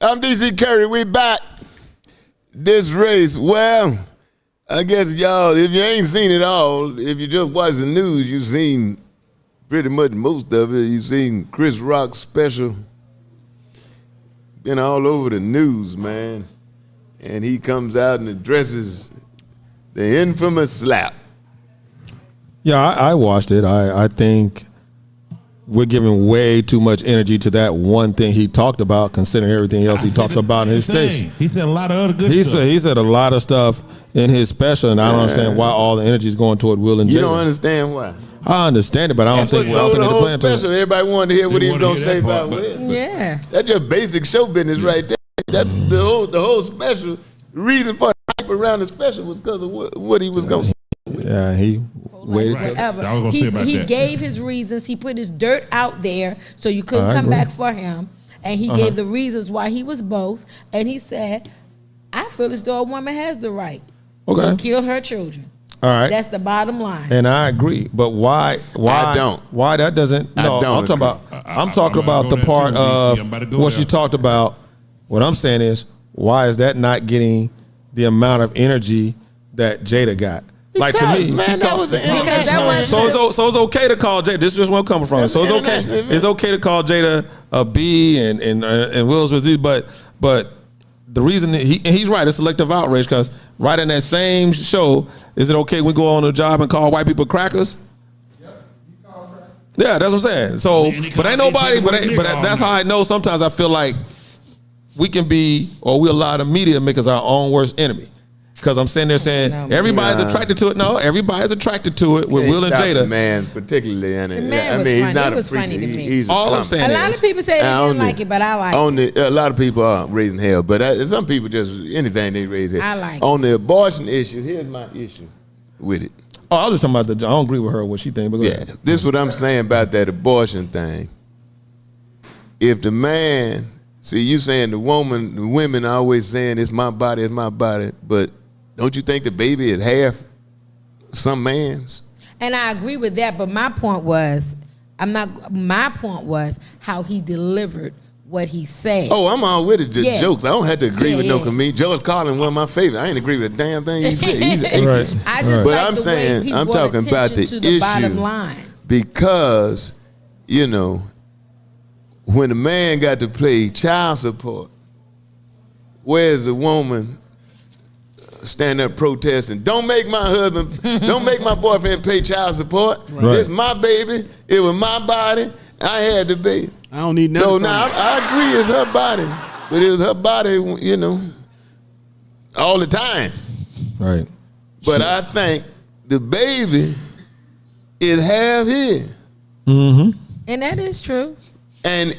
I'm DC Curry. We back. DisRace. Well, I guess y'all, if you ain't seen it all, if you just watch the news, you've seen pretty much most of it. You've seen Chris Rock's special. Been all over the news, man. And he comes out and addresses the infamous slap. Yeah, I watched it. I think we're giving way too much energy to that one thing he talked about, considering everything else he talked about in his station. He said a lot of other good stuff. He said a lot of stuff in his special, and I don't understand why all the energy is going toward Will and Jada. You don't understand why? I understand it, but I don't think the whole they're playing special. Everybody wanted to hear what he was gonna say about Will. Yeah, that's just basic show business right there. That the whole special. The reason for the hype around the special was because of what he was gonna say. Yeah, he waited. Whatever. I was gonna say about he that. gave his reasons. He put his dirt out there so you couldn't come back for him. And he gave the reasons why he was both. And he said, I feel as though a woman has the right to kill her children. All right. That's the bottom line. And I agree. But why I don't. Why that doesn't no, I'm talking about the part of what she talked about. What I'm saying is, why is that not getting the amount of energy that Jada got? Because, like to me, man, that was an so it's okay to call Jada. This is just where I'm coming from. So it's okay. It's okay to call Jada a B and Will's with you, but the reason he's right, it's selective outrage, because right in that same show, is it okay we go on a job and call white people crackers? Yeah, that's what I'm saying. So, but ain't nobody, but that's how I know. Sometimes I feel like we can be, or we allow the media to make us our own worst enemy. Because I'm sitting there saying everybody's attracted to it. No, everybody's attracted to it with Will and Jada. The man, particularly, and the man was funny. He's not a funny to me. He's all I'm saying. A lot of people say they didn't like it, but I like it. A lot of people are raising hell, but some people just anything they raise hell. I like on the abortion issue. Here's my issue with it. Oh, I was just talking about I don't agree with her what she thinks. But yeah, this is what I'm saying about that abortion thing. If the man, see, you saying the women are always saying it's my body, but don't you think the baby is half some man's? And I agree with that, but my point was how he delivered what he said. Oh, I'm all with it, just jokes. I don't have to agree with no comedian. George Carlin, one of my favorites. I ain't agree with a damn thing he said. He's an atheist. I just but like I'm the saying, way he I'm brought talking about the attention to the bottom line. Because, when a man got to pay child support, where's the woman stand up protesting? Don't make my boyfriend pay child support. Right. It's my baby. It was my body. I had the baby. I don't need nothing. So now I agree it's her body, but it was her body, all the time. Right. But I think the baby is half his. Mm-hmm. And that is true. And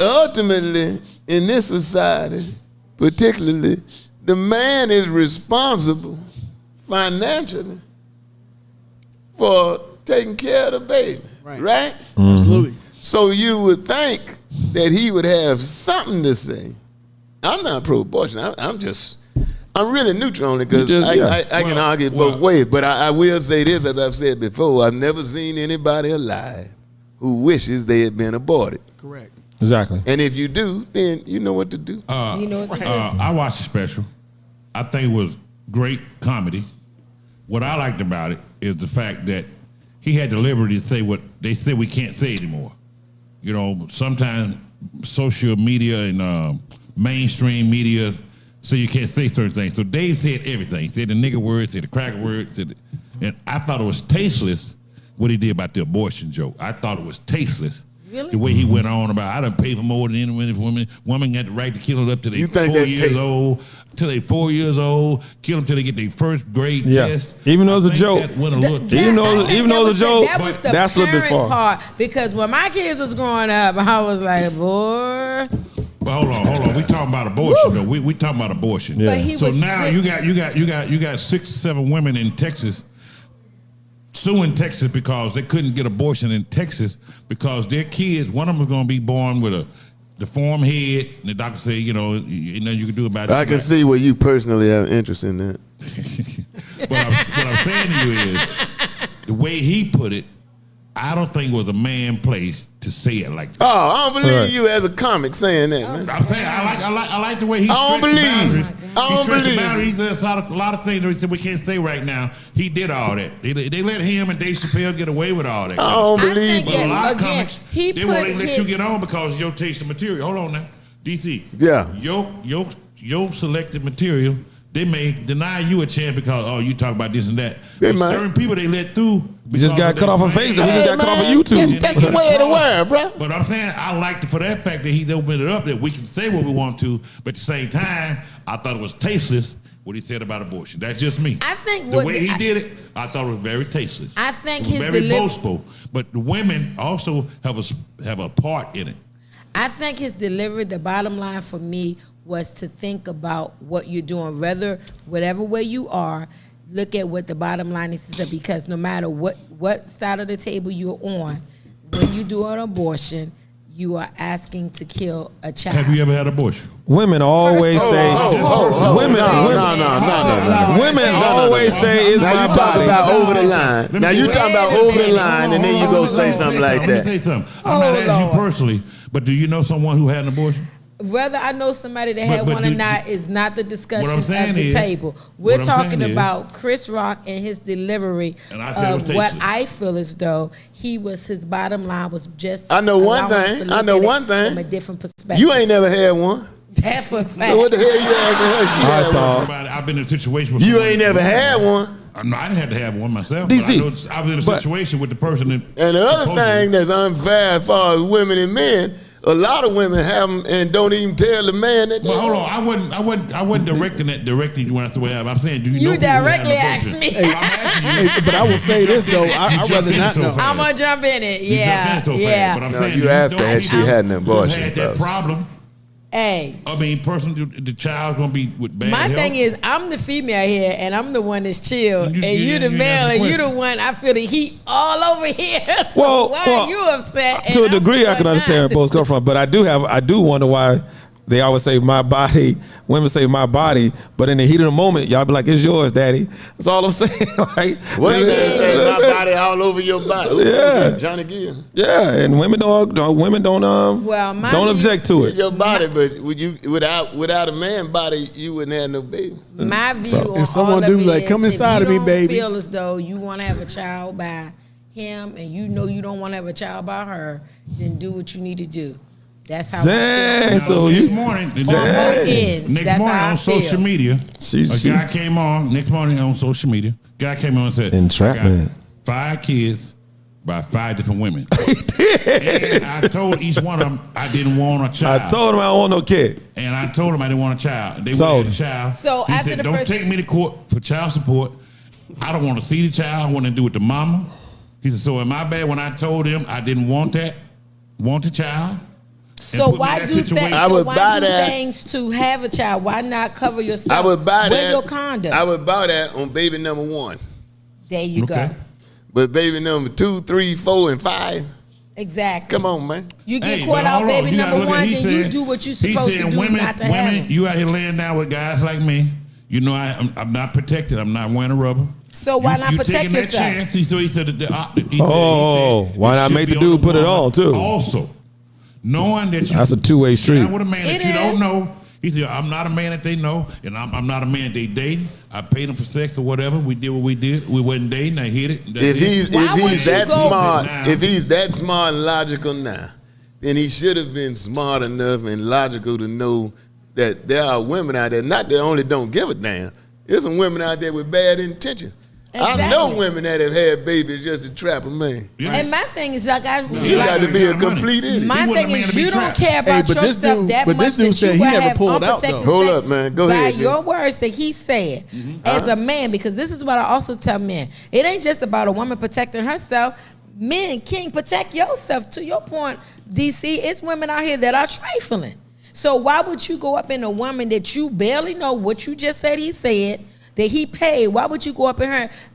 ultimately, in this society, particularly, the man is responsible financially for taking care of the baby. Right? Mm-hmm. Absolutely. So you would think that he would have something to say. I'm not pro-abortion. I'm really neutral on it because I can argue both ways. But I will say this, as I've said before, I've never seen anybody alive who wishes they had been aborted. Correct. Exactly. And if you do, then you know what to do. You know what to do. I watched the special. I think it was great comedy. What I liked about it is the fact that he had the liberty to say what they said we can't say anymore. Sometimes social media and mainstream media say you can't say certain things. So Dave said everything. He said the nigger word, said the cracker word, and I thought it was tasteless what he did about the abortion joke. I thought it was tasteless. Really? The way he went on about, I done paid for more than any woman got the right to kill her up to they 4 years old. Till they 4 years old, kill them till they get their first grade test. Even though it's a joke. Even though it's a joke, that was the that's a little bit far. Part, because when my kids was growing up, I was like, boy. But hold on. We talking about abortion though. We talking about abortion. Yeah. So now you got 6 or 7 women in Texas suing Texas because they couldn't get abortion in Texas because their kids, one of them was going to be born with a deformed head, and the doctor said, ain't nothing you can do about it. I can see where you personally have interest in that. What I'm saying to you is, the way he put it, I don't think it was a man place to say it like that. Oh, I don't believe you as a comic saying that, man. I'm saying I like the way he I don't stretched the believe. boundaries. I don't He stretched the believe. boundaries. He said a lot of things that he said we can't say right now. He did all that. They let him and Dave Chappelle get away with all that. I don't I believe think But a lot of again, comics, he they won't put even let his- you get on because of your taste of material. Hold on now. DC. Yeah. Your selected material, they may deny you a chance because, you talk about this and that. They But might. certain people they let through. We just got cut off of Facebook. We just got cut off of YouTube. That's the way of the world, bro. But I'm saying I liked it for that fact that he opened it up that we can say what we want to, but at the same time, I thought it was tasteless what he said about abortion. That's just me. I think the way he did it, I thought it was very tasteless. I think it was his very boastful. But the women also have a part in it. I think his delivery, the bottom line for me was to think about what you're doing, whatever way you are, look at what the bottom line is, because no matter what side of the table you're on, when you do an abortion, you are asking to kill a child. Have you ever had an abortion? Women always say, women always say it's Now my you talking body. about over the line. Now you talking about over the line, and then you go say something like Let me that. say something. I'm not asking you personally, but do you know someone who had an abortion? Whether I know somebody that had one or not is not the discussion What I'm saying of the is- table. We're what I'm talking saying is- about Chris Rock and his delivery And I said it was of what tasteless. I feel as though his bottom line was just. I know one allowing us thing. to look I know at it one thing. from a different perspective. You ain't never had one. That's a fact. So what the hell you asking her? She I had thought- I've been in a situation with one. You someone- ain't never had one. No, I didn't have to have one myself. DC, But I was in a but- situation with the person that. And the other supposedly- thing that's unfair as far as women and men, a lot of women have them and don't even tell the man that. Well, hold on. I wasn't directing you when I said what I'm saying. Do you know You people who had directly an asked abortion? me. I'm asking you. Hey, but I will say this though, I'd jumped rather in not so know. fast. I'm gonna jump in it. You Yeah, jumped in so fast, yeah. but I'm No, saying you do asked her know had she people had an who abortion, had that boss. problem. Hey, I mean, the child's gonna be with bad my health. thing is, I'm the female here, and I'm the one that's chill, and You- you the you male, answer the and you the question. one. I feel the heat all over here. So Well, why well, are you upset? To a And I'm degree, the I can one understand where not? both come from, but I do wonder why they always say my body. Women say my body, but in the heat of the moment, y'all be like, "It's yours, daddy." That's all I'm saying. Like, What you say? My body all over your body. Yeah. Johnny Gill. yeah, and women don't Well, my don't view- object to it. Your body, but would you without a man body, you wouldn't have no baby. My view So- on If someone all of do it like, is, "Come if inside you of me, don't baby." Feel as though you want to have a child by him, and you know you don't want to have a child by her, then do what you need to do. That's how. Dang, I Now, so next you- morning, feel. On both ends. next That's morning how I on feel. social media, She- a guy came on. Next morning on social media, guy came on and said, Entrapment. "I got 5 kids by 5 different women." And I told each one of them I didn't want a child. I told him I don't want no kid. And I told him I didn't want a child. They So- wanted a child. So he after said, the "Don't first- take me to court for child support. I don't want to see the child. I want to do it to mama." He said, "So am I bad when I told him I didn't want the child?" So put me why in that do situation. things? I So would why buy do that. things to have a child? Why not cover yourself? I would buy with that. your condom. I would buy that on baby number 1. There you Okay. go. But baby number 2, 3, 4, and 5. Exactly. Come on, man. You get Hey, caught but out, hold on. baby You gotta number look at- one, he then you said- do what you're he supposed said, to do, women, not to have them. you out here laying down with guys like me. You know I'm not protected. I'm not wearing a rubber. So why not protect taking yourself? That chance. He said that Why it not should make the be dude the put it woman on, too? Also, knowing that you That's a two-way street. down with a man that It you don't is. know. He said, "I'm not a man that they know, and I'm not a man they dating. I paid them for sex or whatever. We did what we did. We wasn't dating. I hit it. That's If it." he's Why would you that go- smart, Now. if he's that smart and logical now, then he should have been smart enough and logical to know that there are women out there, not that only don't give a damn. There's some women out there with bad intentions. I know Exactly. women that have had babies just to trap a man. Yeah. And my thing is, like, You Yeah. got to be a complete idiot. my He wasn't thing a man is, to be you don't trapped. care about Hey, but this yourself dude- that but much this dude that said you he will never have pulled out, unprotected though. Hold sex up, man. Go by ahead, your Jim. words that he said as a man, because this is what I also tell men. It ain't just about a woman protecting herself. Men, King, protect yourself. To your point, DC, it's women out here that are trifling. So why would you go up in a woman that you barely know what you just said he said, that he paid? Why would you go up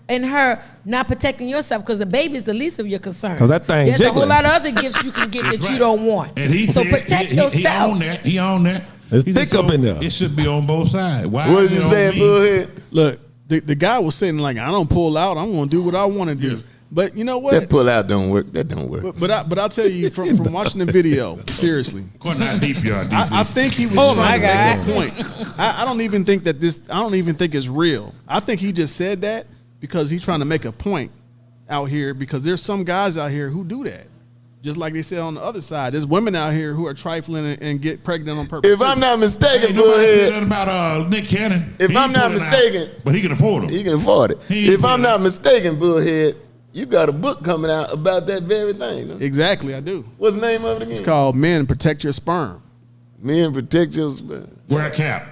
in her not protecting yourself? Because the baby is the least of your concerns. 'Cause that thing There's a whole jiggling. lot of other gifts you can get that you right. don't want. And he So said, protect he yourself. owned that. He owned that. It's He said, thick up in there. It should be on both sides. Why What is you it on saying, me? Bullhead? Look, the guy was saying like, I don't pull out. I'm gonna do what I want to do. But you know what? That pull out don't work. That don't work. But I'll tell you from watching the video, seriously. According to how deep you are, DC. I think he was trying to make a point. I don't even think that I don't even think it's real. I think he just said that because he's trying to make a point out here, because there's some guys out here who do that. Just like they said on the other side, there's women out here who are trifling and get pregnant on purpose. If I'm not mistaken, nobody said nothing about Nick Cannon. If I'm not mistaken, but he can afford them. He can afford it. If I'm not mistaken, Bullhead, you got a book coming out about that very thing. No? Exactly, I do. What's the name of it again? It's called Men Protect Your Sperm. Men Protect Your Sperm. Wear a cap.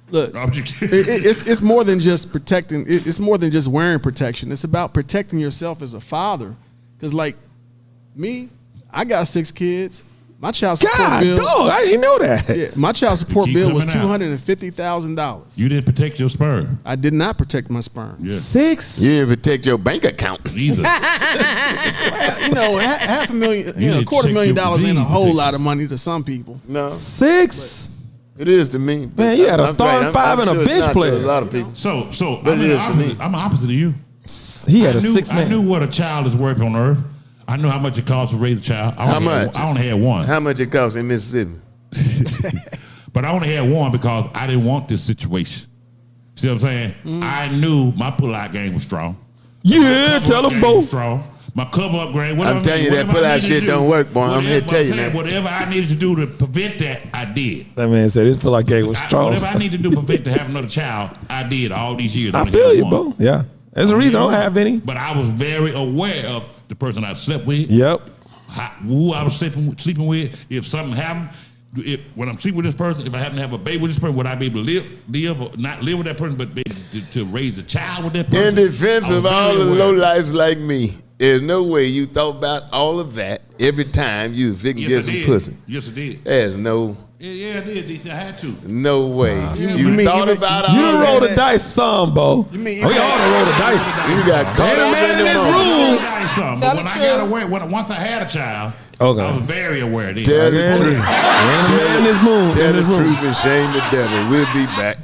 Look, it's more than just protecting. It's more than just wearing protection. It's about protecting yourself as a father. Because like me, I got 6 kids. My child support bill. Dog, I didn't know that. Yeah, my child support bill was $250,000. You didn't protect your sperm. I did not protect my sperm. Yeah. 6? You didn't protect your bank account Either. You know, $500,000, $250,000 ain't a whole lot of money to some people. No, 6? it is to me. Man, you had a starting 5 and a bench player. A lot of people. So But it is to me. I'm opposite of you. He had a 6 man. I knew what a child is worth on earth. I knew how much it costs to raise a child. How much? I only had one. How much it costs in Mississippi? But I only had one because I didn't want this situation. See what I'm saying? I knew my pull-out game was strong. Yeah, tell them both. Strong. My cover-up game. I'm telling you that pull-out shit don't work, boy. I'm here to tell you that. Whatever I needed to do to prevent that, I did. That man said his pull-out game was strong. Whatever I need to do to prevent to have another child, I did all these years. I feel you, bro. Yeah. There's a reason I don't have any. But I was very aware of the person I slept with. Yep. Who I was sleeping with. If something happened, when I'm sleeping with this person, if I happen to have a baby with this person, would I be able to live or not live with that person, but be able to raise a child with that person? In defense of all the lowlifes like me, there's no way you thought about all of that every time you was fixing to get some pussy. Yes, I did. There's no. Yeah, I did, DC. I had to. No way. You mean thought about all You that. done rolled the dice some, Bo. You mean We all done rolled the dice. You got caught up man in in the this moment. room. Tell When the I truth. got aware, once I had a child, Okay. I was very aware then. Tell the truth. Man in this moon. Tell the truth and shame the devil. We'll be back.